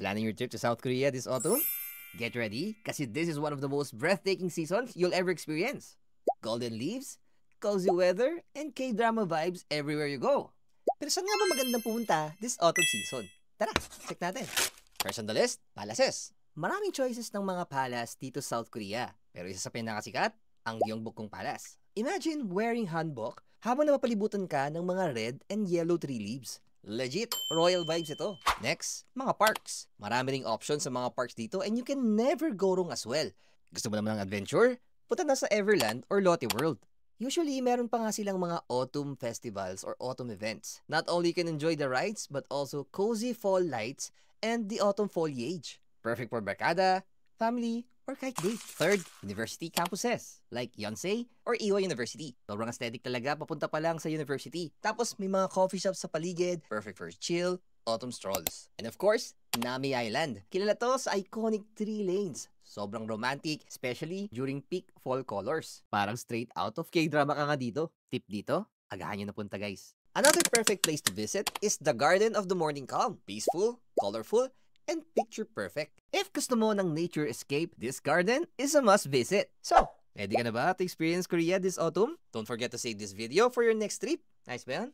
Planning your trip to South Korea this autumn? Get ready, kasi this is one of the most breathtaking seasons you'll ever experience. Golden leaves, cozy weather, and K-drama vibes everywhere you go. Pero saan nga ba magandang pumunta this autumn season? Tara, check natin. First on the list, palaces. Maraming choices ng mga palace dito sa South Korea. Pero isa sa pinakasikat, ang Gyeongbokgung Palace. Imagine wearing hanbok habang napapalibutan ka ng mga red and yellow tree leaves. Legit, royal vibes ito. Next, mga parks. Marami ring options sa mga parks dito and you can never go wrong as well. Gusto mo naman ng adventure? Punta na sa Everland or Lotte World. Usually, meron pa nga silang mga autumn festivals or autumn events. Not only you can enjoy the rides, but also cozy fall lights and the autumn foliage. Perfect for barkada, family, or kahit date. Third, university campuses like Yonsei or Ewha University. Sobrang aesthetic talaga, papunta pa lang sa university. Tapos may mga coffee shops sa paligid, perfect for chill, autumn strolls. And of course, Nami Island. Kilala to sa iconic 3 lanes. Sobrang romantic, especially during peak fall colors. Parang straight out of K-drama ka nga dito. Tip dito, agahan nyo na punta guys. Another perfect place to visit is the Garden of the Morning Calm. Peaceful, colorful, and picture perfect. If gusto mo ng nature escape, this garden is a must visit. So, ready ka na ba to experience Korea this autumn? Don't forget to save this video for your next trip. Nice ba yan?